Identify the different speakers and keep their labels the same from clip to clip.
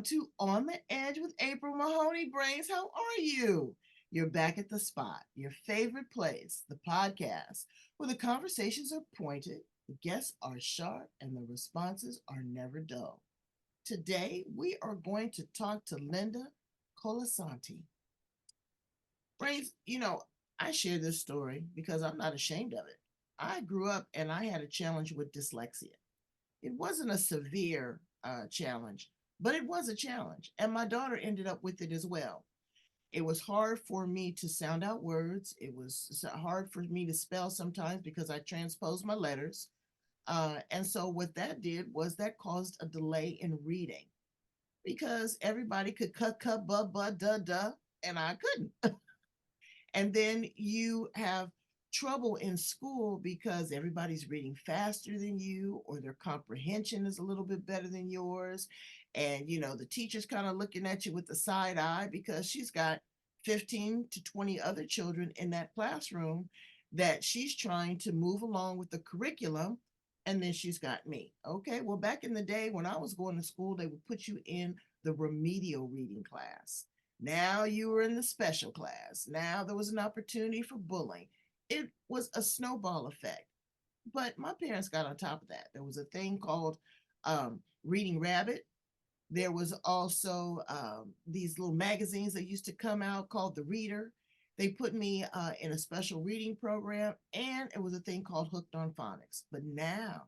Speaker 1: Welcome to On the Edge with April Mahoney. Brains, how are you? You're back at the spot, your favorite place, the podcast, where the conversations are pointed, the guests are sharp, and the responses are never dull. Today, we are going to talk to Linda Colasanti. Brains, I share this story because I'm not ashamed of it. I grew up and I had a challenge with dyslexia. It wasn't a severe challenge, but it was a challenge. And my daughter ended up with it as well. It was hard for me to sound out words. It was hard for me to spell sometimes because I transposed my letters. And so what that did was that caused a delay in reading because everybody could cut, but, duh, duh, and I couldn't. And then you have trouble in school because everybody's reading faster than you or their comprehension is a little bit better than yours. And, the teacher's kind of looking at you with the side eye because she's got 15 to 20 other children in that classroom that she's trying to move along with the curriculum. And then she's got me. Okay, well, back in the day when I was going to school, they would put you in the remedial reading class. Now you were in the special class. Now there was an opportunity for bullying. It was a snowball effect. But my parents got on top of that. There was a thing called Reading Rabbit. There was also these little magazines that used to come out called The Reader. They put me in a special reading program, and it was a thing called Hooked on Phonics. But now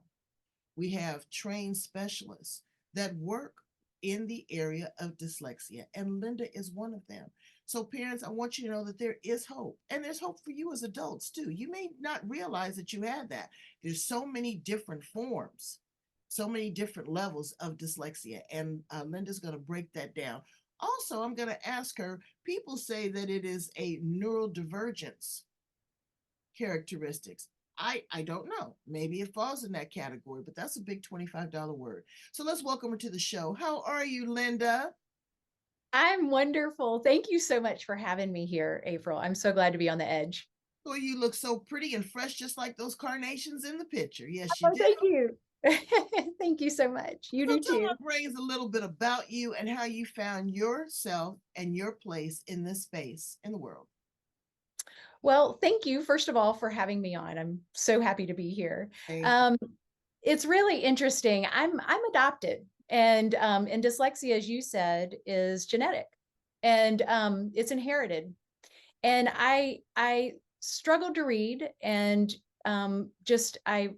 Speaker 1: we have trained specialists that work in the area of dyslexia, and Linda is one of them. So, parents, I want you to know that there is hope, and there's hope for you as adults too. You may not realize that you have that. There's so many different forms, so many different levels of dyslexia, and Linda's going to break that down. Also, I'm going to ask her, people say that it is a neurodivergence characteristics. I don't know. Maybe it falls in that category, but that's a big $25 word. So let's welcome her to the show. How are you, Linda?
Speaker 2: I'm wonderful. Thank you so much for having me here, April. I'm so glad to be on the edge.
Speaker 1: Oh, you look so pretty and fresh, just like those carnations in the picture. Yes, you
Speaker 2: Oh,
Speaker 1: do.
Speaker 2: thank you. Thank you so much. You
Speaker 1: So
Speaker 2: do
Speaker 1: tell
Speaker 2: too.
Speaker 1: my brains a little bit about you and how you found yourself and your place in this space in the world.
Speaker 2: Well, thank you, first of all, for having me on. I'm so happy to be here.
Speaker 1: Thank you.
Speaker 2: Um, it's really interesting. I'm adopted, and dyslexia, as you said, is genetic, and it's inherited. And I struggled to read, and just I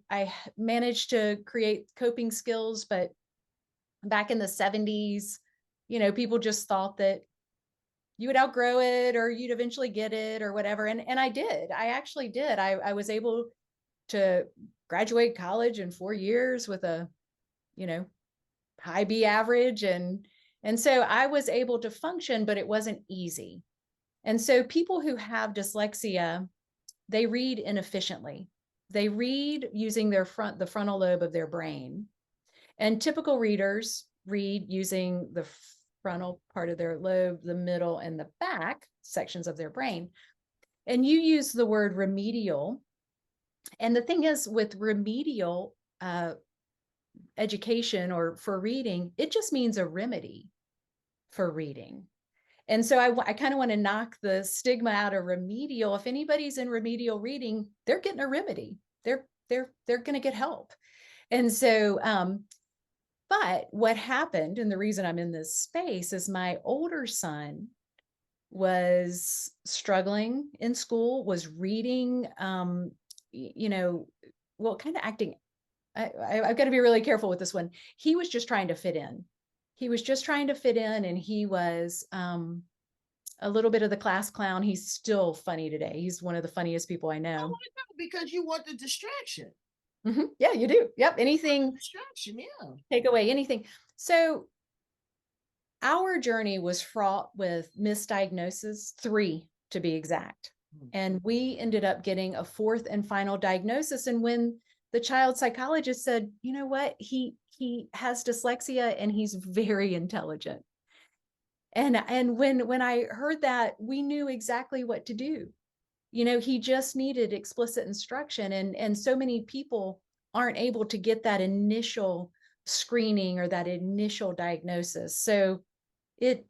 Speaker 2: managed to create coping skills, but back in the 70s, people just thought that you would outgrow it or you'd eventually get it or whatever. And I did. I actually did. I was able to graduate college in 4 years with a, you know, high B average. And so I was able to function, but it wasn't easy. And so people who have dyslexia, they read inefficiently. They read using the frontal lobe of their brain. And typical readers read using the frontal part of their lobe, the middle, and the back sections of their brain. And you use the word remedial. And the thing is, with remedial education or for reading, it just means a remedy for reading. And so I kind of want to knock the stigma out of remedial. If anybody's in remedial reading, they're getting a remedy. They're going to get help. And so but what happened, and the reason I'm in this space, is my older son was struggling in school, was reading, well, kind of acting. I've got to be really careful with this one. He was just trying to fit in. He was just trying to fit in, and he was a little bit of the class clown. He's still funny today. He's one of the funniest people I
Speaker 1: Oh,
Speaker 2: know.
Speaker 1: I know, because you want the distraction.
Speaker 2: Yeah, you do. Yep.
Speaker 1: You want the
Speaker 2: Anything,
Speaker 1: distraction, yeah.
Speaker 2: take away anything. So our journey was fraught with misdiagnoses, 3 to be exact. And we ended up getting a 4th and final diagnosis. And when the child psychologist said, you know what, he has dyslexia and he's very intelligent. And when I heard that, we knew exactly what to do. He just needed explicit instruction. And so many people aren't able to get that initial screening or that initial diagnosis. So it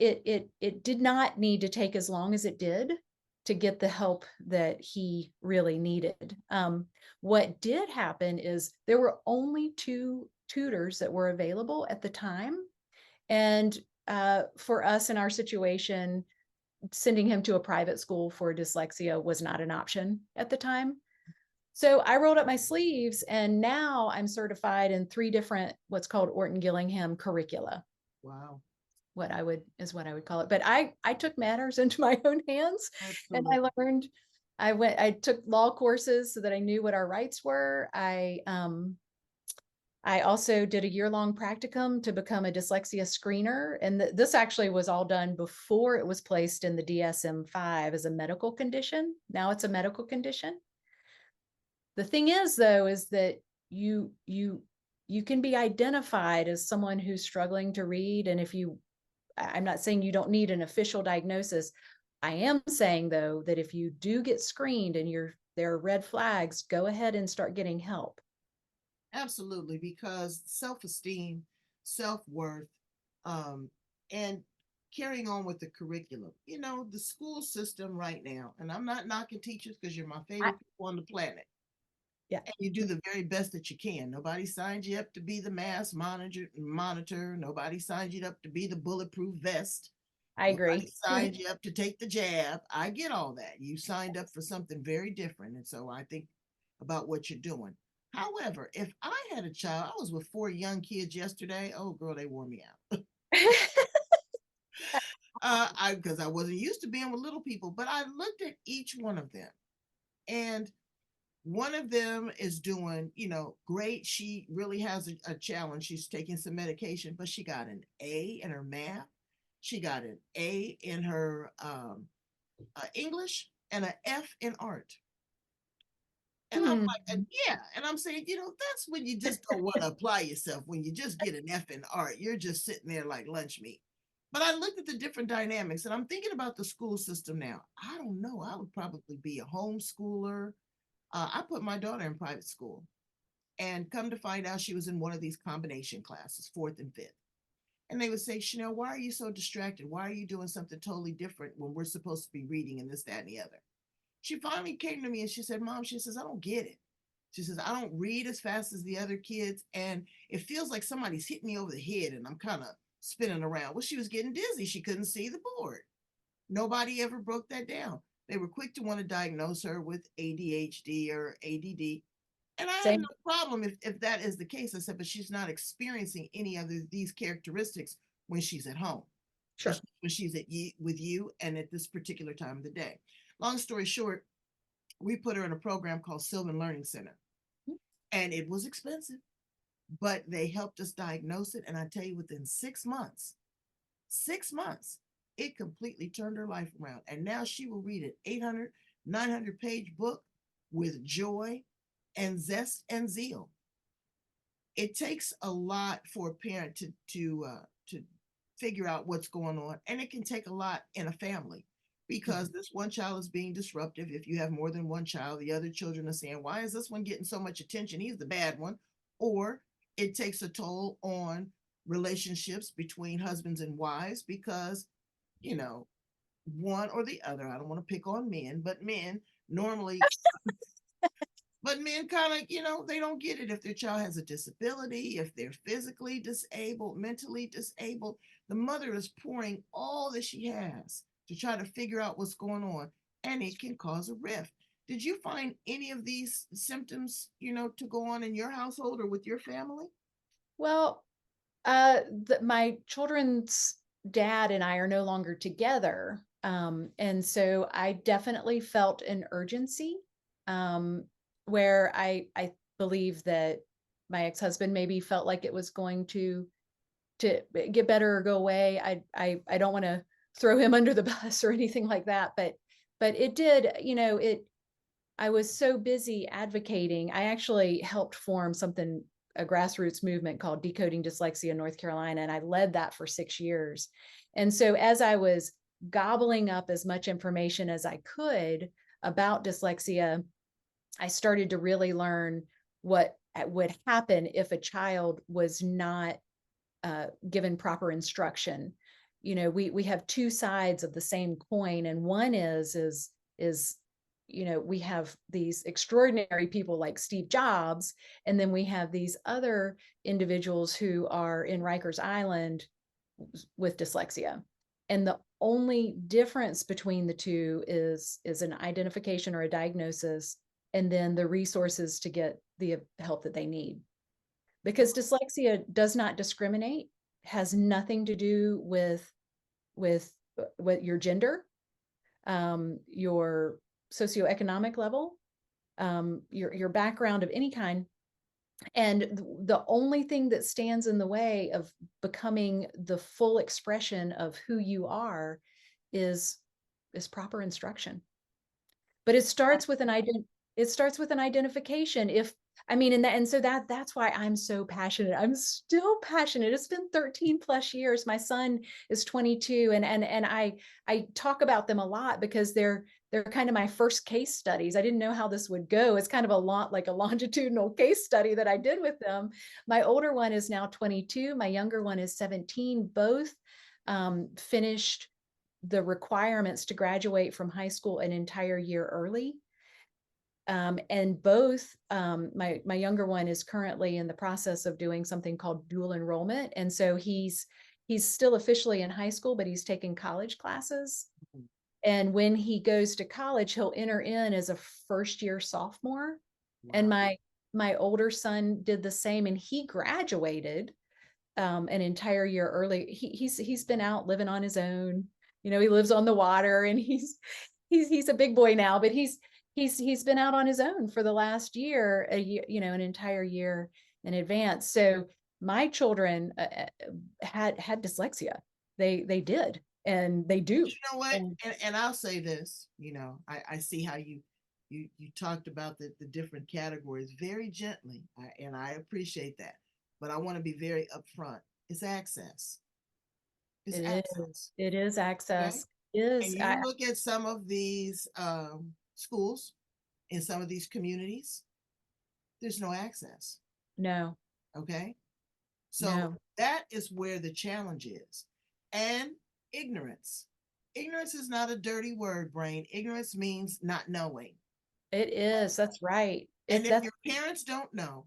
Speaker 2: did not need to take as long as it did to get the help that he really needed. What did happen is there were only 2 tutors that were available at the time, and for us in our situation, sending him to a private school for dyslexia was not an option at the time. So I rolled up my sleeves, and now I'm certified in 3 different what's called Orton-Gillingham curricula.
Speaker 1: Wow.
Speaker 2: What I would call it. But I took matters into my own hands, and
Speaker 1: Absolutely.
Speaker 2: I took law courses so that I knew what our rights were. I also did a year-long practicum to become a dyslexia screener. And this actually was all done before it was placed in the DSM-5 as a medical condition. Now it's a medical condition. The thing is, though, is that you can be identified as someone who's struggling to read. And I'm not saying you don't need an official diagnosis. I am saying, though, that if you do get screened and there are red flags, go ahead and start getting help.
Speaker 1: Absolutely, because self-esteem, self-worth, and carrying on with the curriculum. The school system right now, and I'm not knocking teachers because you're my
Speaker 2: I,
Speaker 1: favorite people on the planet.
Speaker 2: yeah,
Speaker 1: And you do the very best that you can. Nobody signed you up to be the mass monitor. Nobody signed you up to be the bulletproof vest.
Speaker 2: I
Speaker 1: Nobody
Speaker 2: agree.
Speaker 1: signed you up to take the jab. I get all that. You signed up for something very different. And so I think about what you're doing. However, if I had a child, I was with 4 young kids yesterday. Oh, girl, they wore me out. Because I wasn't used to being with little people, but I looked at each one of them, and one of them is doing, great. She really has a challenge. She's taking some medication, but she got an A in her math. She got an A in her English and an F in art. And I'm
Speaker 2: Hmm.
Speaker 1: like, yeah. And I'm saying, that's when you just don't want to apply yourself. When you just get an F in art, you're just sitting there like lunch meat. But I looked at the different dynamics, and I'm thinking about the school system now. I don't know. I would probably be a homeschooler. I put my daughter in private school, and come to find out she was in one of these combination classes, 4th and 5th. And they would say, Chanel, why are you so distracted? Why are you doing something totally different when we're supposed to be reading and this, that, and the other? She finally came to me and she said, Mom, she says, I don't get it. She says, I don't read as fast as the other kids. And it feels like somebody's hitting me over the head and I'm kind of spinning around. Well, she was getting dizzy. She couldn't see the board. Nobody ever broke that down. They were quick to want to diagnose her with ADHD or ADD. And I have no
Speaker 2: Same.
Speaker 1: problem if that is the case. I said, but she's not experiencing any of these characteristics when she's at home,
Speaker 2: Sure.
Speaker 1: when she's with you and at this particular time of the day. Long story short, we put her in a program called Sylvan Learning Center, and it was expensive, but they helped us diagnose it. And I tell you, within 6 months, it completely turned her life around. And now she will read an 800, 900-page book with joy and zest and zeal. It takes a lot for a parent to figure out what's going on, and it can take a lot in a family because this one child is being disruptive. If you have more than one child, the other children are saying, why is this one getting so much attention? He's the bad one. Or it takes a toll on relationships between husbands and wives because, you know, one or the other, I don't want to pick on men, but men normally, but men kind of, they don't get it if their child has a disability, if they're physically disabled, mentally disabled. The mother is pouring all that she has to try to figure out what's going on, and it can cause a rift. Did you find any of these symptoms, to go on in your household or with your family?
Speaker 2: Well, my children's dad and I are no longer together. And so I definitely felt an urgency, um, where I believe that my ex-husband maybe felt like it was going to get better or go away. I don't want to throw him under the bus or anything like that, but it did, I was so busy advocating. I actually helped form a grassroots movement called Decoding Dyslexia North Carolina, and I led that for 6 years. And so as I was gobbling up as much information as I could about dyslexia, I started to really learn would happen if a child was not given proper instruction. We have two sides of the same coin, and one is we have these extraordinary people like Steve Jobs, and then we have these other individuals who are in Rikers Island with dyslexia. And the only difference between the two is an identification or a diagnosis, and then the resources to get the help that they need. Because dyslexia does not discriminate, has nothing to do with your gender, your socioeconomic level, your background of any kind. And the only thing that stands in the way of becoming the full expression of who you are is proper instruction. But it starts with an identification. So that's why I'm so passionate. I'm still passionate. It's been 13 plus years. My son is 22, and I talk about them a lot because they're kind of my first case studies. I didn't know how this would go. It's kind of a lot like a longitudinal case study that I did with them. My older one is now 22. My younger one is 17. Both finished the requirements to graduate from high school an entire year early. And both, my younger one is currently in the process of doing something called dual enrollment. And so he's still officially in high school, but he's taking college classes. Mm-hmm. And when he goes to college, he'll enter in as a first year sophomore. Wow. And my older son did the same, and he graduated an entire year early. He's been out living on his own. He lives on the water, and he's a big boy now, but he's been out on his own for the last year, an entire year in advance. So my children had dyslexia. They did, and they do.
Speaker 1: You know what? And I'll say this, I see how you talked about the different categories very gently, and I appreciate that. But I want to be very upfront. It's access. It's access.
Speaker 2: It is access.
Speaker 1: Okay? And you look at some of these schools in some of these communities, there's no access.
Speaker 2: No.
Speaker 1: Okay. So that is where the challenge is. And ignorance. Ignorance is not a dirty word, Brain. Ignorance means not knowing.
Speaker 2: It is. That's right.
Speaker 1: And if your parents don't know,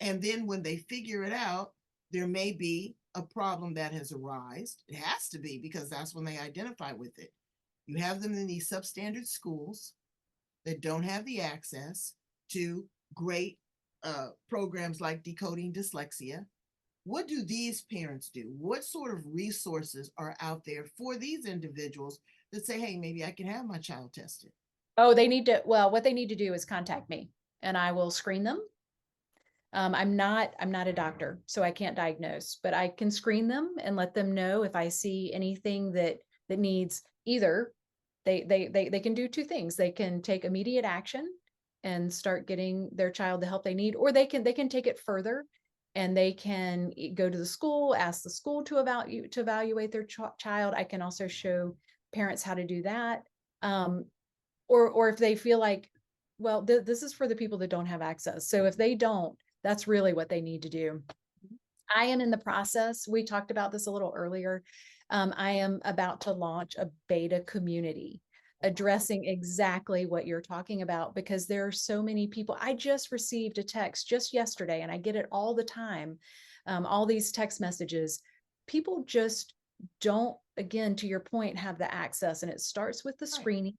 Speaker 1: and then when they figure it out, there may be a problem that has arisen. It has to be, because that's when they identify with it. You have them in these substandard schools that don't have the access to great programs like Decoding Dyslexia. What do these parents do? What sort of resources are out there for these individuals that say, hey, maybe I can have my child tested?
Speaker 2: Oh, what they need to do is contact me, and I will screen them. I'm not a doctor, so I can't diagnose, but I can screen them and let them know if I see anything that needs either. They can do two things. They can take immediate action and start getting their child the help they need, or they can take it further, and they can go to the school, ask the school to evaluate their child. I can also show parents how to do that. Or if they feel like, well, this is for the people that don't have access. So if they don't, that's really what they need to do. I am in the process. We talked about this a little earlier. I am about to launch a beta community addressing exactly what you're talking about, because there are so many people. I just received a text just yesterday, and I get it all the time. All these text messages, people just don't, again, to your point, have the access. And it starts with the screening.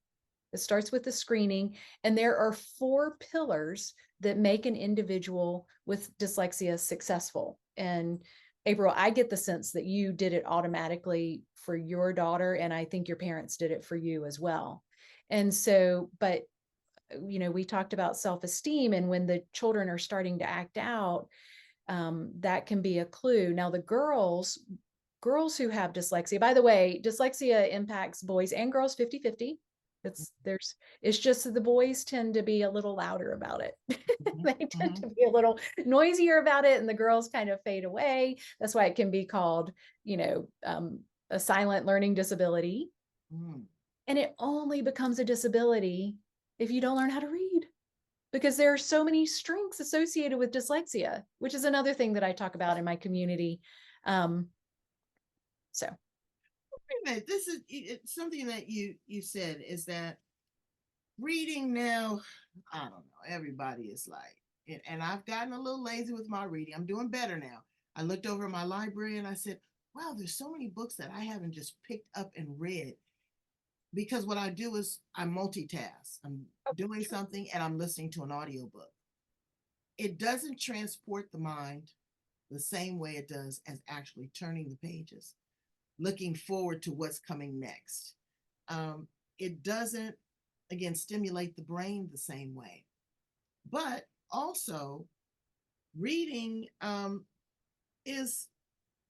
Speaker 2: It starts with the screening, and there are 4 pillars that make an individual with dyslexia successful. And April, I get the sense that you did it automatically for your daughter, and I think your parents did it for you as well. And so, but we talked about self-esteem, and when the children are starting to act out, that can be a clue. Now, the girls who have dyslexia, by the way, dyslexia impacts boys and girls 50-50. It's just that the boys tend to be a little louder about it. They tend to be a little noisier about it, and the girls kind of fade away. That's why it can be called, a silent learning disability. And it only becomes a disability if you don't learn how to read, because there are so many strengths associated with dyslexia, which is another thing that I talk about in my community. So
Speaker 1: Wait a minute, this is something that you said is that reading now, I don't know, everybody is like, and I've gotten a little lazy with my reading. I'm doing better now. I looked over my library and I said, wow, there's so many books that I haven't just picked up and read, because what I do is I multitask. I'm doing something and I'm listening to an audiobook. It doesn't transport the mind the same way it does as actually turning the pages, looking forward to what's coming next. It doesn't, again, stimulate the brain the same way. But also, reading is,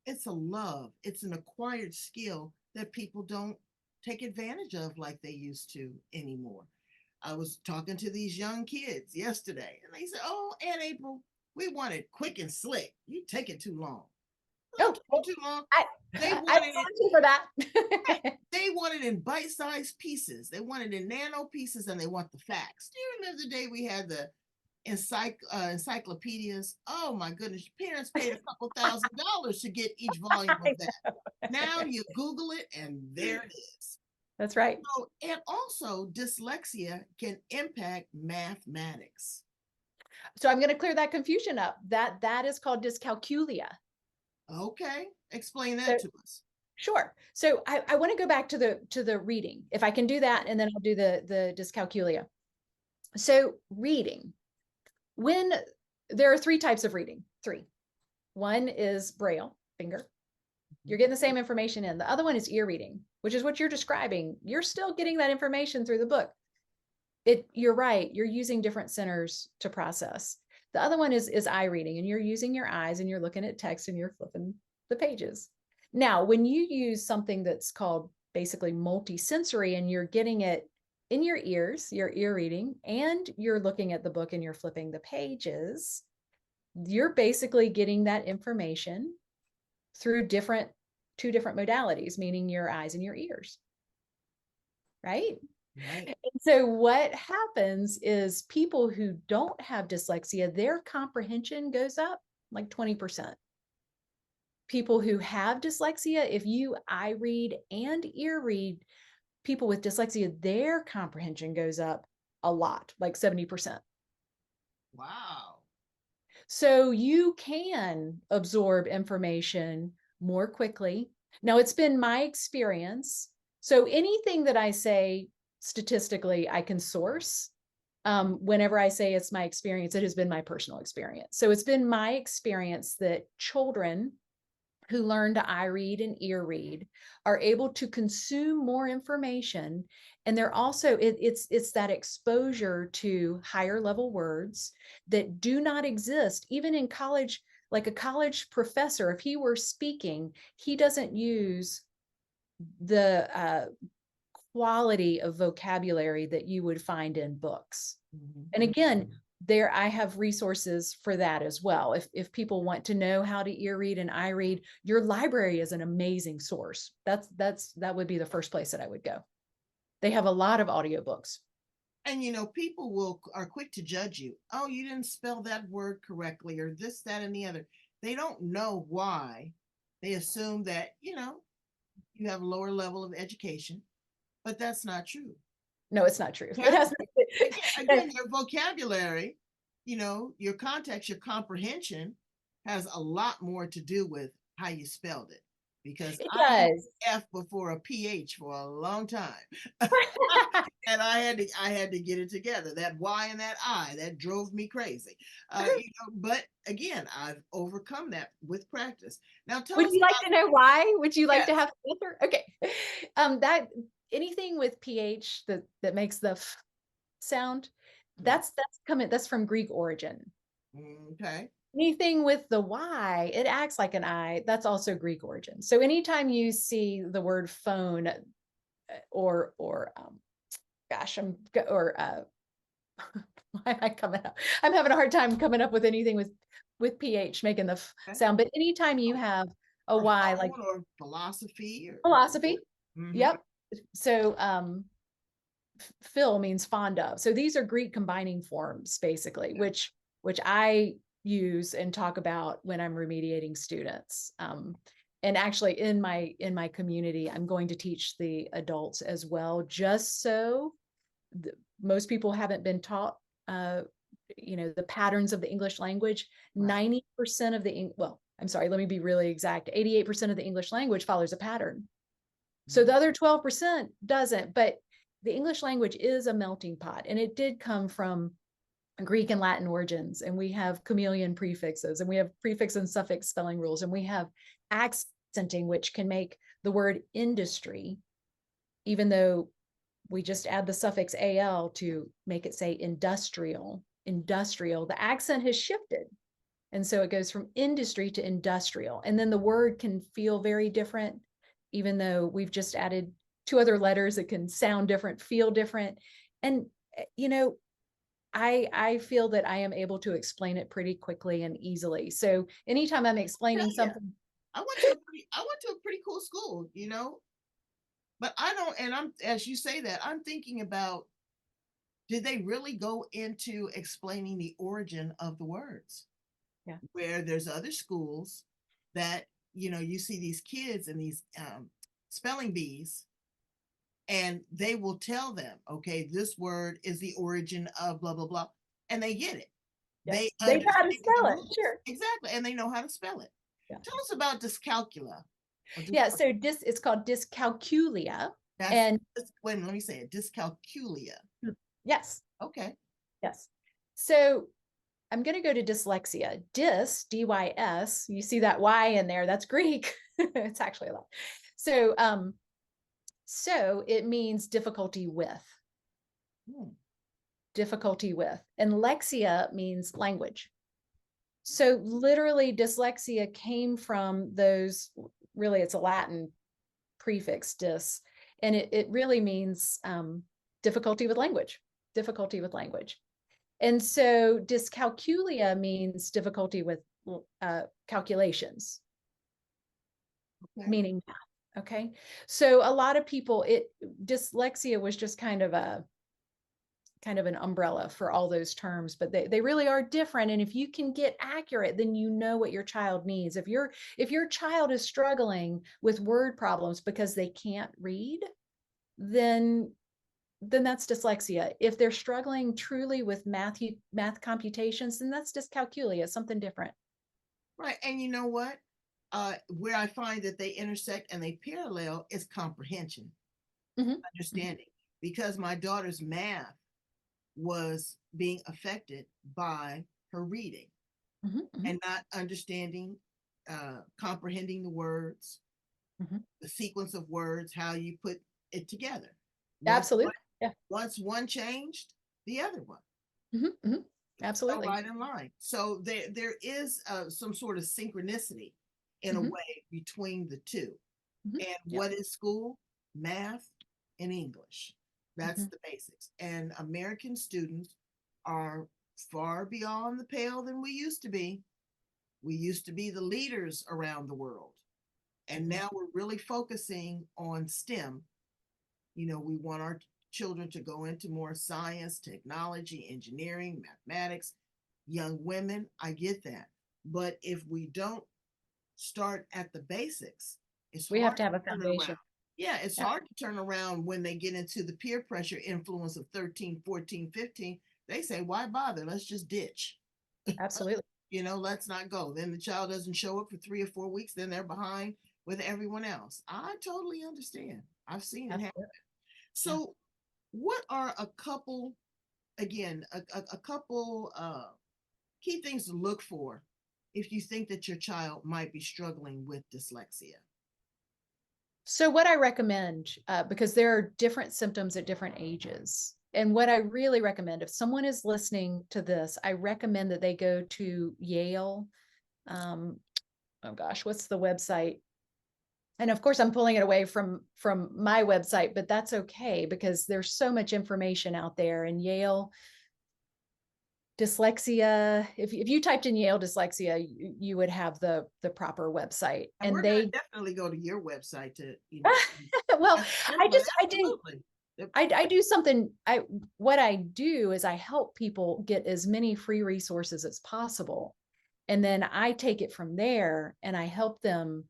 Speaker 1: it's a love, it's an acquired skill that people don't take advantage of like they used to anymore. I was talking to these young kids yesterday, and they said, "Oh, Aunt April, we want it quick and slick. You take it too long."
Speaker 2: oh,
Speaker 1: Too long.
Speaker 2: I,
Speaker 1: They
Speaker 2: I
Speaker 1: wanted it.
Speaker 2: you for that.
Speaker 1: They want it in bite-sized pieces. They want it in nano pieces, and they want the facts. Do you remember the day we had the encyclopedias? Oh my goodness, parents paid a couple $1,000s to get each volume of that. Now you Google it, and there it is.
Speaker 2: That's right.
Speaker 1: So, and also, dyslexia can impact mathematics.
Speaker 2: So I'm going to clear that confusion up. That is called dyscalculia.
Speaker 1: Okay, explain that to us.
Speaker 2: Sure. So I want to go back to the reading, if I can do that, and then I'll do the dyscalculia. So reading, when there are three types of reading, three. One is braille, finger. You're getting the same information in. The other one is ear reading, which is what you're describing. You're still getting that information through the book. You're right. You're using different centers to process. The other one is eye reading, and you're using your eyes and you're looking at text and you're flipping the pages. Now, when you use something that's called basically multisensory and you're getting it in your ears, your ear reading, and you're looking at the book and you're flipping the pages, you're basically getting that information through two different modalities, meaning your eyes and your ears. Right?
Speaker 1: Right.
Speaker 2: And so what happens is people who don't have dyslexia, their comprehension goes up like 20%. People who have dyslexia, if you eye read and ear read, people with dyslexia, their comprehension goes up a lot, like 70%.
Speaker 1: Wow.
Speaker 2: So you can absorb information more quickly. Now, it's been my experience. So anything that I say statistically, I can source. Whenever I say it's my experience, it has been my personal experience. So it's been my experience that children who learn to eye read and ear read are able to consume more information, and they're also it's that exposure to higher level words that do not exist even in college. Like a college professor, if he were speaking, he doesn't use the quality of vocabulary that you would find in books. And again, there I have resources for that as well. If people want to know how to ear read and eye read, your library is an amazing source. That would be the first place that I would go. They have a lot of audiobooks.
Speaker 1: And people are quick to judge you. Oh, you didn't spell that word correctly, or this, that, and the other. They don't know why. They assume that you have a lower level of education, but that's not true.
Speaker 2: No, it's not true. It has
Speaker 1: again, your vocabulary, your context, your comprehension has a lot more to do with how you spelled it. Because I used F before a PH for a long time. And I had to get it together. That Y and that I, that drove me crazy. But again, I've overcome that with practice. Now tell
Speaker 2: Would
Speaker 1: us
Speaker 2: you like to know why? Would you like
Speaker 1: Yes.
Speaker 2: to have the answer? Okay. That anything with PH that makes the F sound, that's from Greek origin.
Speaker 1: Okay.
Speaker 2: Anything with the Y, it acts like an I, that's also Greek origin. So anytime you see the word phone or gosh, why am I coming up? I'm having a hard time coming up with anything with PH making the F sound. But anytime you have a Y, like
Speaker 1: or philosophy.
Speaker 2: philosophy.
Speaker 1: Mm-hmm.
Speaker 2: Yep. So Phil means fond of. So these are Greek combining forms, basically, which I use and talk about when I'm remediating students. And actually in my community, I'm going to teach the adults as well, just so most people haven't been taught, the patterns of the English language.
Speaker 1: Right.
Speaker 2: 90% of well, I'm sorry, let me be really exact. 88% of the English language follows a pattern. So the other 12% doesn't, but the English language is a melting pot, and it did come from Greek and Latin origins, and we have chameleon prefixes, and we have prefix and suffix spelling rules, and we have accenting, which can make the word industry, even though we just add the suffix al to make it say industrial, the accent has shifted. And so it goes from industry to industrial. And then the word can feel very different, even though we've just added 2 other letters. It can sound different, feel different. And, I feel that I am able to explain it pretty quickly and easily. So anytime I'm explaining something.
Speaker 1: I went to a pretty cool school, but I don't, and I'm, as you say that, I'm thinking about, did they really go into explaining the origin of the words?
Speaker 2: Yeah.
Speaker 1: Where there's other schools that, you see these kids and these spelling bees, and they will tell them, okay, this word is the origin of blah, blah, blah. And they get it.
Speaker 2: Yes.
Speaker 1: They
Speaker 2: They know how to
Speaker 1: understand the
Speaker 2: spell it.
Speaker 1: rules.
Speaker 2: Sure.
Speaker 1: Exactly. And they know how to spell it.
Speaker 2: Yeah.
Speaker 1: Tell us about dyscalculia.
Speaker 2: Yeah. So it's called dyscalculia. And
Speaker 1: wait, let me say it. Dyscalculia.
Speaker 2: Yes.
Speaker 1: Okay.
Speaker 2: Yes. So I'm going to go to dyslexia. Dys, D-Y-S. You see that Y in there? That's Greek. It's actually a lot. So it means difficulty with. Difficulty with. And lexia means language. So literally dyslexia came from those, really it's a Latin prefix, dys, and it really means difficulty with language, difficulty with language. And so dyscalculia means difficulty with calculations, meaning math. Okay. So a lot of people, dyslexia was just kind of an umbrella for all those terms, but they really are different. And if you can get accurate, then you know what your child needs. If your child is struggling with word problems because they can't read, then that's dyslexia. If they're struggling truly with math computations, then that's dyscalculia, something different.
Speaker 1: Right. And you know what? Where I find that they intersect and they parallel is comprehension, understanding. Because my daughter's math was being affected by her reading and not understanding, comprehending the words, the sequence of words, how you put it together.
Speaker 2: Absolutely.
Speaker 1: Once one changed, the other one.
Speaker 2: Absolutely.
Speaker 1: Right in line. So there is some sort of synchronicity in a way between the two. And what is school? Math and English. That's the basics. And American students are far beyond the pale than we used to be. We used to be the leaders around the world. And now we're really focusing on STEM. We want our children to go into more science, technology, engineering, mathematics. Young women, I get that. But if we don't start at the basics,
Speaker 2: we have to have a foundation.
Speaker 1: Yeah, it's hard to turn around when they get into the peer pressure influence of 13, 14, 15. They say, why bother? Let's just ditch.
Speaker 2: Absolutely.
Speaker 1: Let's not go. Then the child doesn't show up for 3 or 4 weeks. Then they're behind with everyone else. I totally understand. I've seen it happen. So what are a couple, again, a couple key things to look for if you think that your child might be struggling with dyslexia?
Speaker 2: So what I recommend, because there are different symptoms at different ages, and what I really recommend, if someone is listening to this, I recommend that they go to Yale. Oh gosh, what's the website? And of course, I'm pulling it away from my website, but that's okay because there's so much information out there. And Yale dyslexia, if you typed in Yale dyslexia, you would have the proper website.
Speaker 1: And we're they definitely go to your website to,
Speaker 2: well, I did. I do something, what I do is I help people get as many free resources as possible. And then I take it from there and I help them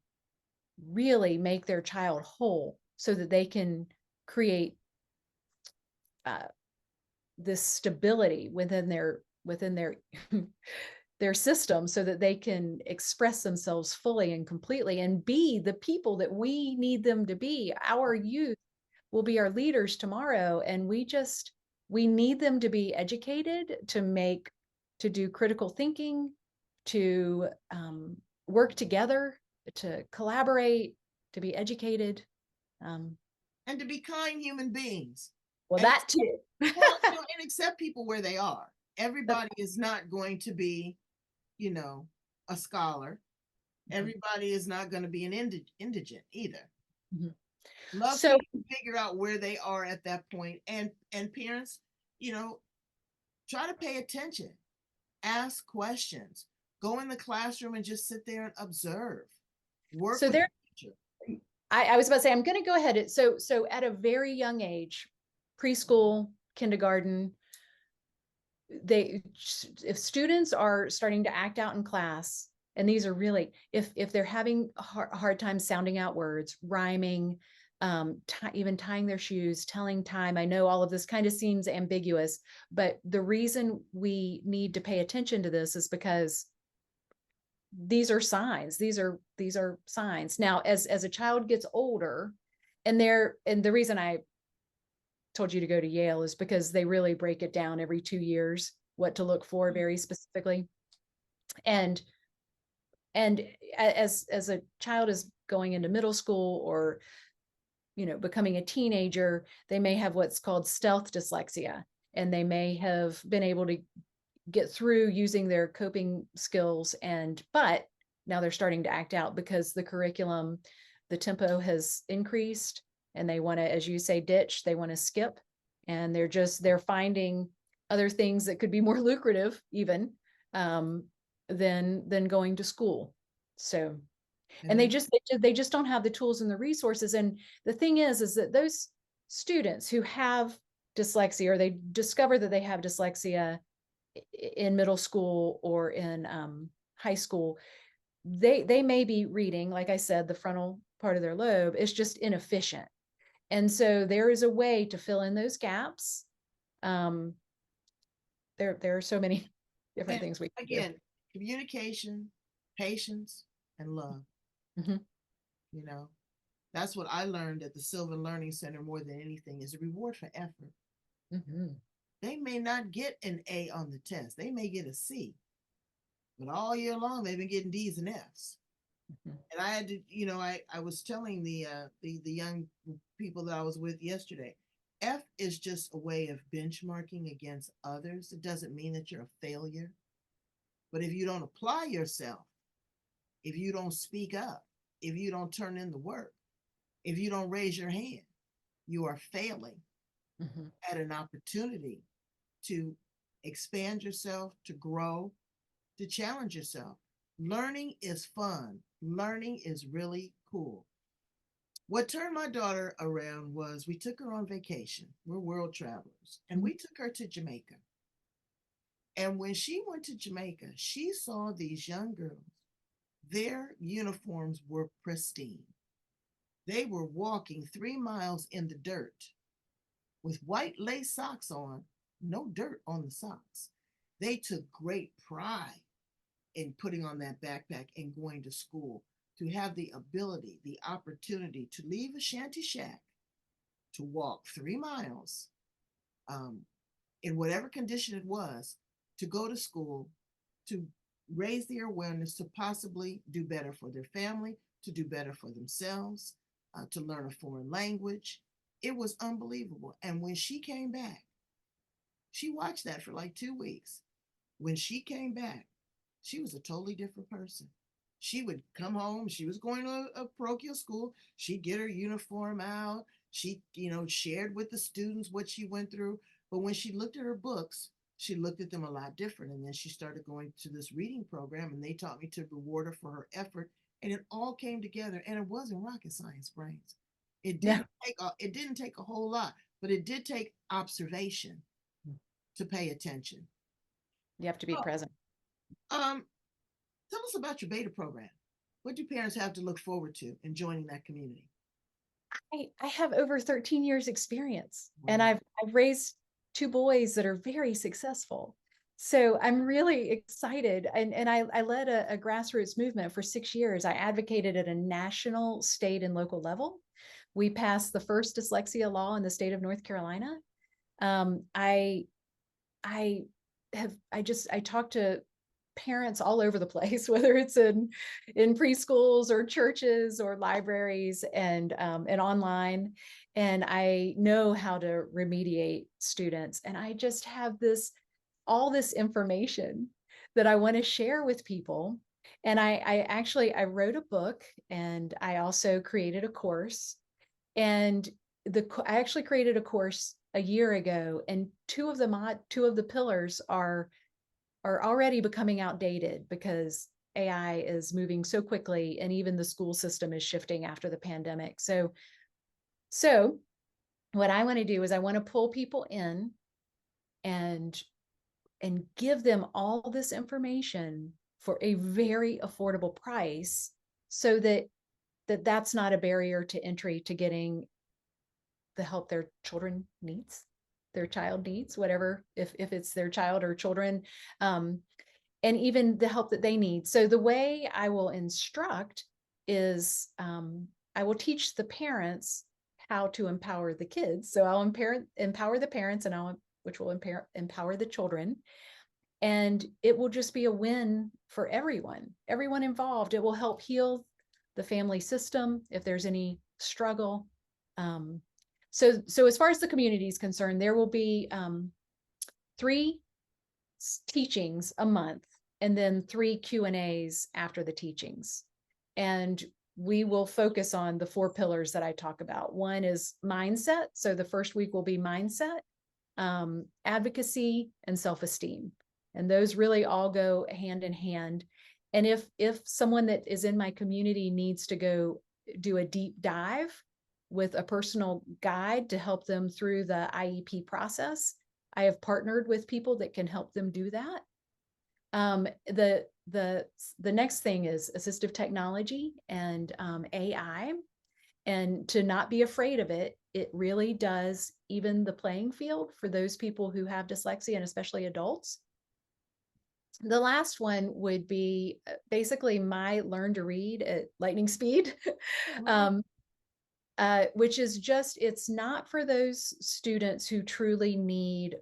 Speaker 2: really make their child whole so that they can create uh, this stability within their their system so that they can express themselves fully and completely and be the people that we need them to be. Our youth will be our leaders tomorrow, and we need them to be educated, to do critical thinking, to work together, to collaborate, to be educated. um,
Speaker 1: And to be kind human beings.
Speaker 2: well,
Speaker 1: And
Speaker 2: that too.
Speaker 1: well, and accept people where they are. Everybody is not going to be, a scholar. Everybody is not going to be an indigent either.
Speaker 2: Mhm.
Speaker 1: Love
Speaker 2: So
Speaker 1: people, figure out where they are at that point, and parents, you know, try to pay attention, ask questions, go in the classroom and just sit there and observe, work
Speaker 2: so
Speaker 1: with
Speaker 2: there
Speaker 1: the teacher.
Speaker 2: I was about to say, I'm going to go ahead. So at a very young age, preschool, kindergarten, if students are starting to act out in class, and these are really, if they're having a hard time sounding out words, rhyming, even tying their shoes, telling time. I know all of this kind of seems ambiguous, but the reason we need to pay attention to this is because these are signs. These are signs. Now, as a child gets older, and the reason I told you to go to Yale is because they really break it down every 2 years, what to look for very specifically. And as a child is going into middle school or becoming a teenager, they may have what's called stealth dyslexia, and they may have been able to get through using their coping skills, but now they're starting to act out because the curriculum, the tempo has increased, and they want to, as you say, ditch, they want to skip, and they're finding other things that could be more lucrative even, than going to school. So, and they just don't have the tools and the resources. And the thing is that those students who have dyslexia, or they discover that they have dyslexia in middle school or in high school, they may be reading, like I said, the frontal part of their lobe is just inefficient. And so there is a way to fill in those gaps. There are so many different
Speaker 1: And
Speaker 2: things we can
Speaker 1: again, communication, patience, and love.
Speaker 2: do. Mm-hmm.
Speaker 1: You know, that's what I learned at the Sylvan Learning Center more than anything is a reward for effort.
Speaker 2: Mm-hmm.
Speaker 1: They may not get an A on the test, they may get a C, but all year long they've been getting D's and F's.
Speaker 2: Mm-hmm.
Speaker 1: And I had to, I was telling the young people that I was with yesterday, F is just a way of benchmarking against others. It doesn't mean that you're a failure. But if you don't apply yourself, if you don't speak up, if you don't turn in the work, if you don't raise your hand, you are failing
Speaker 2: Mm-hmm.
Speaker 1: at an opportunity to expand yourself, to grow, to challenge yourself. Learning is fun. Learning is really cool. What turned my daughter around was we took her on vacation. We're world travelers, and we took her to Jamaica. And when she went to Jamaica, she saw these young girls. Their uniforms were pristine. They were walking 3 miles in the dirt with white lace socks on, no dirt on the socks. They took great pride in putting on that backpack and going to school, to have the ability, the opportunity to leave a shanty shack, to walk 3 miles um, in whatever condition it was, to go to school, to raise their awareness, to possibly do better for their family, to do better for themselves, to learn a foreign language. It was unbelievable. And when she came back, she watched that for like 2 weeks. When she came back, she was a totally different person. She would come home. She was going to a parochial school. She'd get her uniform out. She, shared with the students what she went through. But when she looked at her books, she looked at them a lot different. And then she started going to this reading program, and they taught me to reward her for her effort. And it all came together. And it wasn't rocket science, brains. It
Speaker 2: Yeah.
Speaker 1: didn't take a whole lot, but it did take observation to pay attention.
Speaker 2: You have to be
Speaker 1: Oh,
Speaker 2: present.
Speaker 1: tell us about your beta program. What do parents have to look forward to in joining that community?
Speaker 2: I have over 13 years experience, and
Speaker 1: Wow.
Speaker 2: I've raised two boys that are very successful. So I'm really excited. And I led a grassroots movement for 6 years. I advocated at a national, state, and local level. We passed the first dyslexia law in the state of North Carolina. I I talk to parents all over the place, whether it's in preschools or churches or libraries and online. And I know how to remediate students. And I just have all this information that I want to share with people. And I wrote a book, and I also created a course. And I actually created a course a year ago, and two of the pillars are already becoming outdated because AI is moving so quickly, and even the school system is shifting after the pandemic. So what I want to do is I want to pull people in and give them all this information for a very affordable price, so that's not a barrier to entry to getting the help their child needs, whatever, if it's their child or children, and even the help that they need. So the way I will instruct is, I will teach the parents how to empower the kids. So I'll empower the parents, and which will empower the children. And it will just be a win for everyone involved. It will help heal the family system if there's any struggle. So as far as the community is concerned, there will be 3 teachings a month, and then 3 Q&As after the teachings. And we will focus on the 4 pillars that I talk about. One is mindset. So the first week will be mindset, advocacy, and self-esteem. And those really all go hand in hand. And if someone that is in my community needs to go do a deep dive with a personal guide to help them through the IEP process, I have partnered with people that can help them do that. The next thing is assistive technology and AI, and to not be afraid of it. It really does even the playing field for those people who have dyslexia, and especially adults. The last one would be basically my learn to read at lightning speed. Which is just, it's not for those students who truly need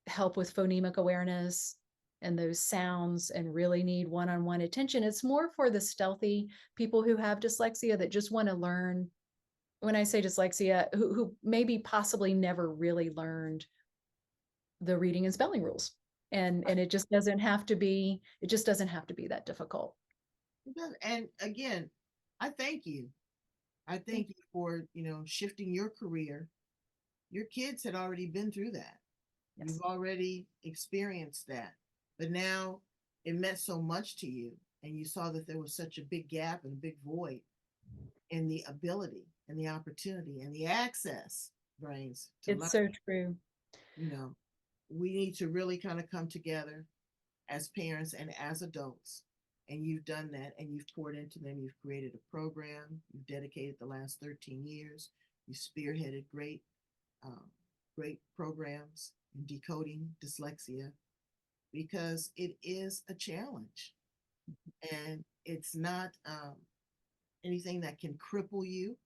Speaker 2: help with phonemic awareness and those sounds and really need one-on-one attention. It's more for the stealthy people who have dyslexia that just want to learn. When I say dyslexia, who maybe possibly never really learned the reading and spelling rules. And it just doesn't have to be that difficult.
Speaker 1: And again, I thank you. I thank you for, shifting your career. Your kids had already been through that.
Speaker 2: Yes.
Speaker 1: You've already experienced that. But now it meant so much to you, and you saw that there was such a big gap and a big void in the ability and the opportunity and the access, brains, to learn.
Speaker 2: It's so true.
Speaker 1: We need to really kind of come together as parents and as adults. And you've done that, and you've poured into them. You've created a program. You've dedicated the last 13 years. You've spearheaded great programs in decoding dyslexia, because it is a challenge, and it's not anything that can cripple you.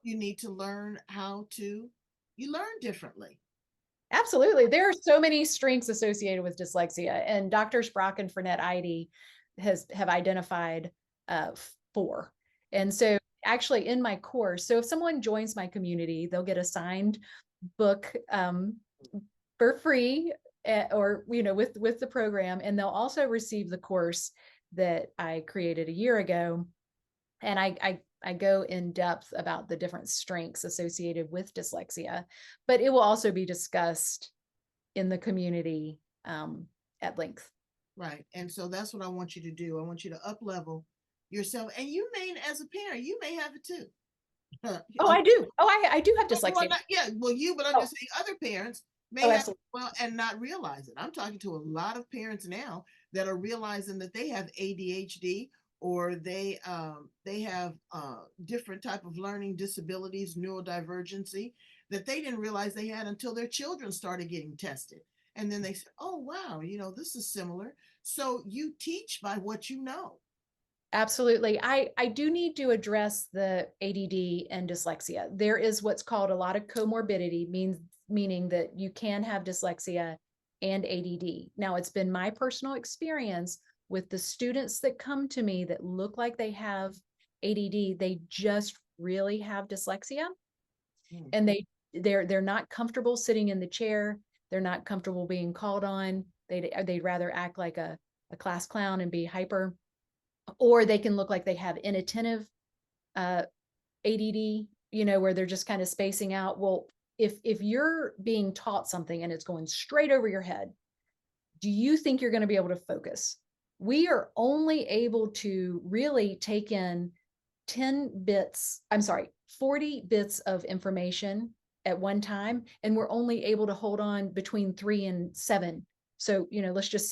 Speaker 1: You need to learn you learn differently.
Speaker 2: Absolutely. There are so many strengths associated with dyslexia, and Drs. Brock and Frenette-Eide have identified 4. And so actually in my course, so if someone joins my community, they'll get a signed book for free, or with the program, and they'll also receive the course that I created a year ago. And I go in depth about the different strengths associated with dyslexia, but it will also be discussed in the community at length.
Speaker 1: Right. And so that's what I want you to do. I want you to up level yourself. And you may, as a parent, you may have it too.
Speaker 2: Oh, I do. Oh, I do have
Speaker 1: Well,
Speaker 2: dyslexia.
Speaker 1: yeah, well, but I'm
Speaker 2: Oh,
Speaker 1: just saying other parents may
Speaker 2: oh,
Speaker 1: have,
Speaker 2: absolutely.
Speaker 1: well, and not realize it. I'm talking to a lot of parents now that are realizing that they have ADHD, or they have different type of learning disabilities, neurodivergency, that they didn't realize they had until their children started getting tested. And then they said, oh, wow, this is similar. So you teach by what you know.
Speaker 2: Absolutely. I do need to address the ADD and dyslexia. There is what's called a lot of comorbidity, meaning that you can have dyslexia and ADD. Now, it's been my personal experience with the students that come to me that look like they have ADD, they just really have dyslexia,
Speaker 1: Mm.
Speaker 2: and they're not comfortable sitting in the chair. They're not comfortable being called on. They'd rather act like a class clown and be hyper, or they can look like they have inattentive ADD, where they're just kind of spacing out. Well, if you're being taught something and it's going straight over your head, do you think you're going to be able to focus? We are only able to really take in 40 bits of information at one time, and we're only able to hold on between 3 and 7. So, let's just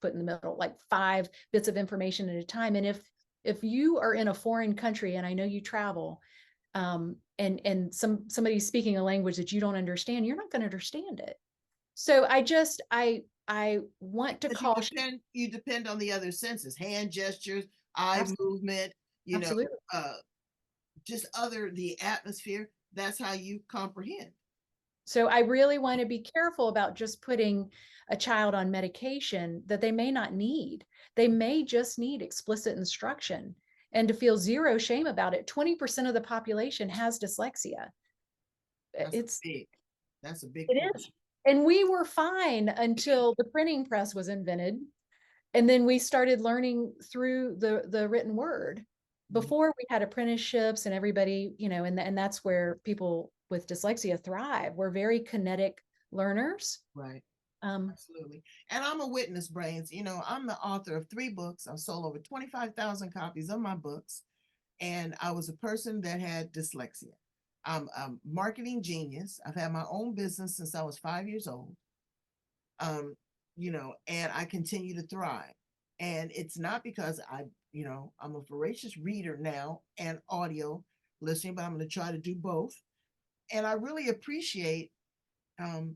Speaker 2: put in the middle, like 5 bits of information at a time. And if you are in a foreign country, and I know you travel, and somebody's speaking a language that you don't understand, you're not going to understand it. So I want to caution.
Speaker 1: You depend on the other senses, hand gestures, eye movement, you know,
Speaker 2: Absolutely.
Speaker 1: uh, just the atmosphere. That's how you comprehend.
Speaker 2: So I really want to be careful about just putting a child on medication that they may not need. They may just need explicit instruction, and to feel zero shame about it. 20% of the population has dyslexia.
Speaker 1: That's
Speaker 2: It's
Speaker 1: big. That's a big
Speaker 2: it is.
Speaker 1: portion.
Speaker 2: And we were fine until the printing press was invented. And then we started learning through the written word.
Speaker 1: Mhm.
Speaker 2: Before, we had apprenticeships and everybody, and that's where people with dyslexia thrive. We're very kinetic learners.
Speaker 1: Right.
Speaker 2: Um,
Speaker 1: Absolutely. And I'm a witness, Brains. I'm the author of 3 books. I've sold over 25,000 copies of my books. And I was a person that had dyslexia. I'm a marketing genius. I've had my own business since I was 5 years old. And I continue to thrive. And it's not because I'm a voracious reader now and audio listening, but I'm going to try to do both. And I really appreciate um,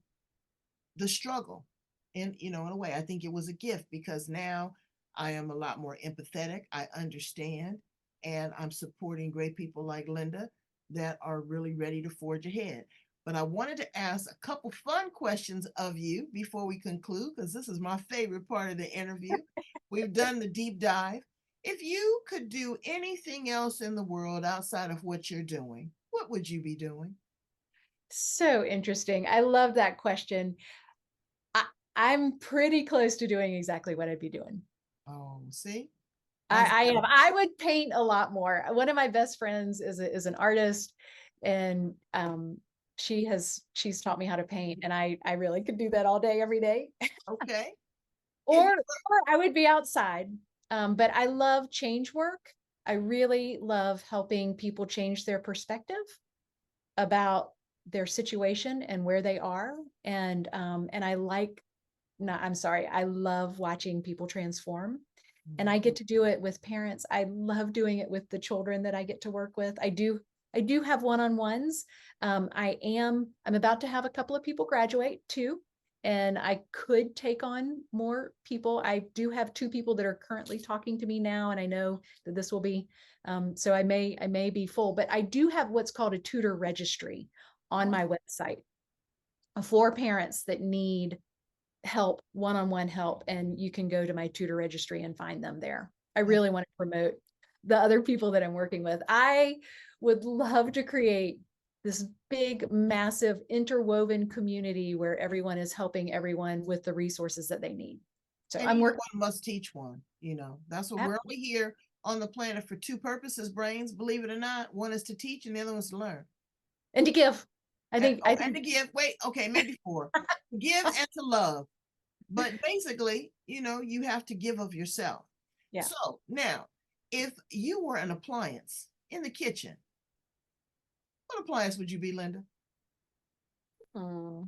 Speaker 1: the struggle. And, in a way, I think it was a gift because now I am a lot more empathetic. I understand, and I'm supporting great people like Linda that are really ready to forge ahead. But I wanted to ask a couple fun questions of you before we conclude, because this is my favorite part of the interview. We've done the deep dive. If you could do anything else in the world outside of what you're doing, what would you be doing?
Speaker 2: so interesting. I love that question. I, I'm pretty close to doing exactly what I'd be doing.
Speaker 1: Oh, see, that's
Speaker 2: I am. I would paint a lot more. One of my best friends is an artist, and she's taught me how to paint, and I really could do that all day, every day.
Speaker 1: okay. If
Speaker 2: Or I would be outside. But I love change work. I really love helping people change their perspective about their situation and where they are. And I like, no, I'm sorry, I love watching people transform. And I get to do it with parents. I love doing it with the children that I get to work with. I do have one-on-ones. I'm about to have a couple of people graduate too, and I could take on more people. I do have 2 people that are currently talking to me now, and I know that this will be, so I may be full, but I do have what's called a tutor registry on my website for parents that need help, one-on-one help, and you can go to my tutor registry and find them there. I really want to promote the other people that I'm working with. I would love to create this big, massive, interwoven community where everyone is helping everyone with the resources that they need. So
Speaker 1: And
Speaker 2: I'm
Speaker 1: either
Speaker 2: working.
Speaker 1: one must teach one. That's what we're only here on the planet for 2 purposes, Brains, believe it or not. One is to teach and the other one is to learn.
Speaker 2: And to give. I
Speaker 1: And,
Speaker 2: think
Speaker 1: oh,
Speaker 2: I
Speaker 1: and
Speaker 2: think
Speaker 1: to give. Wait, okay, maybe 4. Give and to love. But basically, you have to give of yourself.
Speaker 2: yeah.
Speaker 1: So now, if you were an appliance in the kitchen, What appliance would you be, Linda?
Speaker 2: Hmm.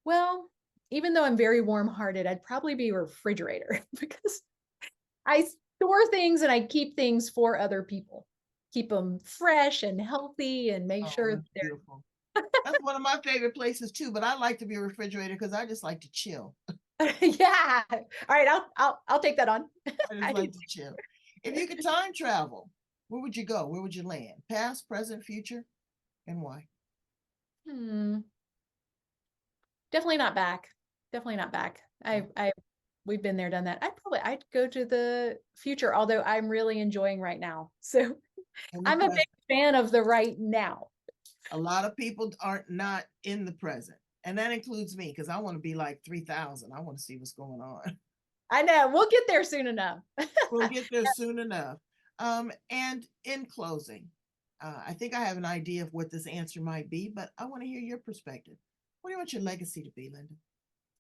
Speaker 2: Well, even though I'm very warm-hearted, I'd probably be a refrigerator because I store things and I keep things for other people. Keep them fresh and healthy and make
Speaker 1: Oh,
Speaker 2: sure
Speaker 1: that's beautiful. That's one of my favorite places too, but I like to be a refrigerator because I just like to chill.
Speaker 2: they're yeah. All right, I'll take that on.
Speaker 1: I just
Speaker 2: I do.
Speaker 1: like to chill. If you could time travel, where would you go? Where would you land? Past, present, future, and why?
Speaker 2: Hmm. Definitely not back. Definitely not back. I we've been there, done that. I'd go to the future, although I'm really enjoying right now. So
Speaker 1: In the
Speaker 2: I'm a
Speaker 1: present.
Speaker 2: big fan of the right now.
Speaker 1: A lot of people aren't not in the present. And that includes me because I want to be like 3,000. I want to see what's going on.
Speaker 2: I know we'll get there soon enough.
Speaker 1: We'll get there soon enough. And in closing, I think I have an idea of what this answer might be, but I want to hear your perspective. What do you want your legacy to be, Linda?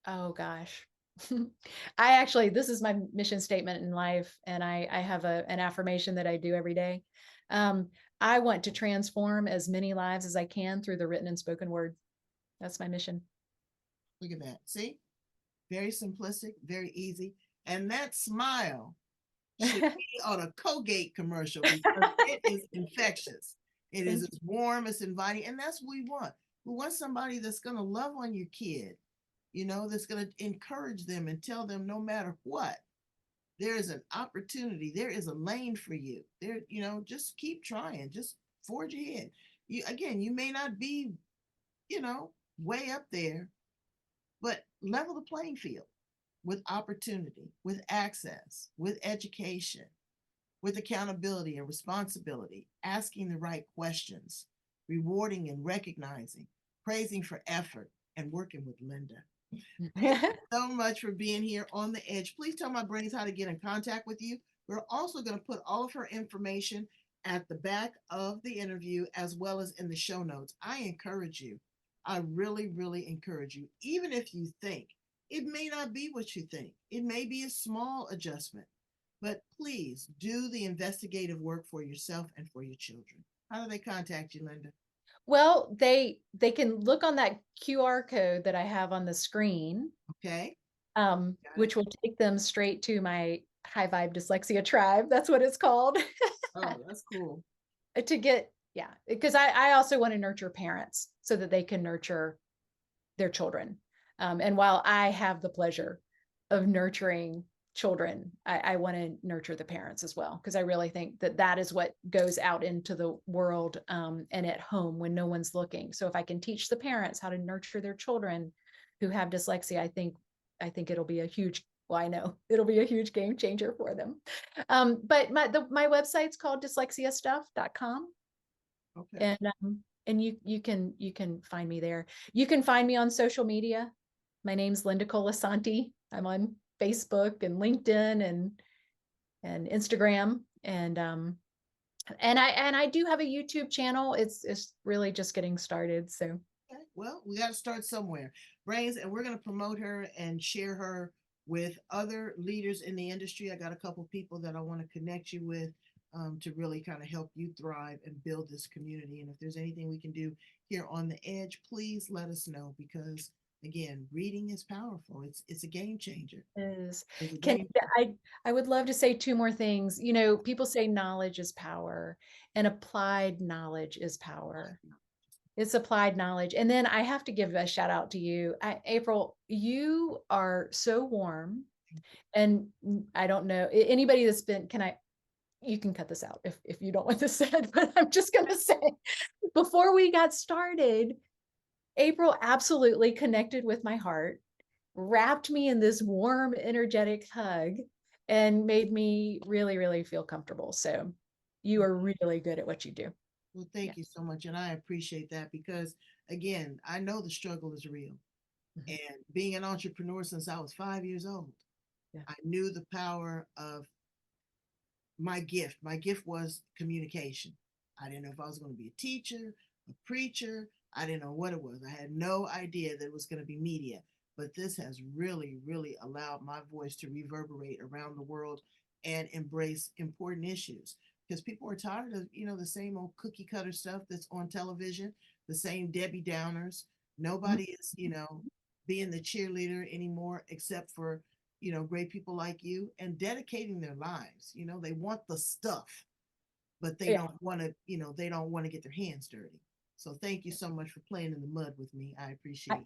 Speaker 2: Oh gosh. I actually, this is my mission statement in life, and I have an affirmation that I do every day. Um, I want to transform as many lives as I can through the written and spoken word. That's my mission.
Speaker 1: Look at that. See? Very simplistic, very easy. And that smile should be on a Colgate commercial because it is infectious. It is
Speaker 2: Thank
Speaker 1: as warm, as inviting, and that's what we want. We want somebody that's going to love on your kid, that's going to encourage them and tell them no matter what, there is an opportunity, there is a lane for you. Just keep trying, just forge ahead. You may not be, you know, way up there, but level the playing field with opportunity, with access, with education, with accountability and responsibility, asking the right questions, rewarding and recognizing, praising for effort, and working with Linda. Thank
Speaker 2: you.
Speaker 1: you so much for being here on the edge. Please tell my brains how to get in contact with you. We're also going to put all of her information at the back of the interview as well as in the show notes. I encourage you. I really, really encourage you. Even if you think it may not be what you think, it may be a small adjustment, but please do the investigative work for yourself and for your children. How do they contact you, Linda?
Speaker 2: Well, they can look on that QR code that I have on the screen,
Speaker 1: Okay.
Speaker 2: which will take them straight to my high vibe dyslexia tribe. That's what it's called.
Speaker 1: Oh, that's cool.
Speaker 2: To get, yeah, because I also want to nurture parents so that they can nurture their children. And while I have the pleasure of nurturing children, I want to nurture the parents as well, because I really think that that is what goes out into the world and at home when no one's looking. So if I can teach the parents how to nurture their children who have dyslexia, I think it'll be a huge, well, I know it'll be a huge game changer for them. But my website's called dyslexiastuff.com.
Speaker 1: Okay.
Speaker 2: And you can find me there. You can find me on social media. My name's Linda Colasanti. I'm on Facebook and LinkedIn and Instagram, and I do have a YouTube channel. It's really just getting started. So
Speaker 1: Okay. Well, we got to start somewhere. Brains, and we're going to promote her and share her with other leaders in the industry. I got a couple people that I want to connect you with to really kind of help you thrive and build this community. And if there's anything we can do here on the edge, please let us know because again, reading is powerful. It's a game changer.
Speaker 2: is
Speaker 1: It's a
Speaker 2: can
Speaker 1: game.
Speaker 2: I would love to say two more things. People say knowledge is power, and applied knowledge is power. It's applied knowledge. And then I have to give a shout out to you. April, you are so warm. And I don't know anybody that's been, you can cut this out if you don't want this said, but I'm just going to say before we got started, April absolutely connected with my heart, wrapped me in this warm, energetic hug, and made me really, really feel comfortable. So you are really good at what you do.
Speaker 1: Well,
Speaker 2: Yeah.
Speaker 1: thank you so much. And I appreciate that because, again, I know the struggle is real.
Speaker 2: Mhm.
Speaker 1: And being an entrepreneur since I was 5 years old,
Speaker 2: Yeah.
Speaker 1: I knew the power of my gift. My gift was communication. I didn't know if I was going to be a teacher, a preacher. I didn't know what it was. I had no idea that it was going to be media. But this has really, really allowed my voice to reverberate around the world and embrace important issues. because people are tired of, the same old cookie cutter stuff that's on television, the same Debbie Downers. Nobody is, being the cheerleader anymore except for, great people like you and dedicating their lives. They want the stuff, but they
Speaker 2: Yeah.
Speaker 1: don't want to, they don't want to get their hands dirty. So thank you so much for playing in the mud with me. I appreciate it.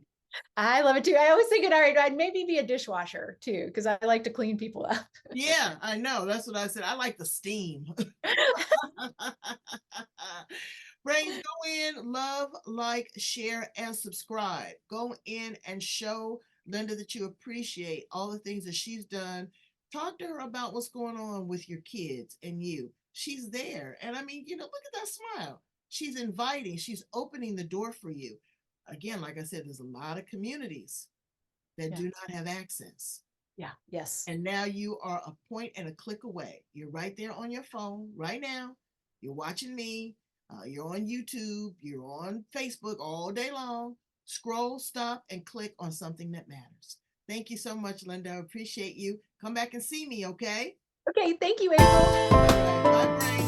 Speaker 2: I love it too. I always thinking, all right, I'd maybe be a dishwasher too, because I like to clean people up.
Speaker 1: Yeah, I know. That's what I said. I like the steam. Brains, go in, love, like, share, and subscribe. Go in and show Linda that you appreciate all the things that she's done. Talk to her about what's going on with your kids and you. She's there. And I mean, look at that smile. She's inviting, she's opening the door for you. Again, like I said, there's a lot of communities that do not have access.
Speaker 2: Yeah. Yes.
Speaker 1: And now you are a point and a click away. You're right there on your phone right now. You're watching me. You're on YouTube. You're on Facebook all day long. Scroll, stop, and click on something that matters. Thank you so much, Linda. I appreciate you. Come back and see me, okay?
Speaker 2: Okay. Thank you, April.
Speaker 1: Bye, Brain.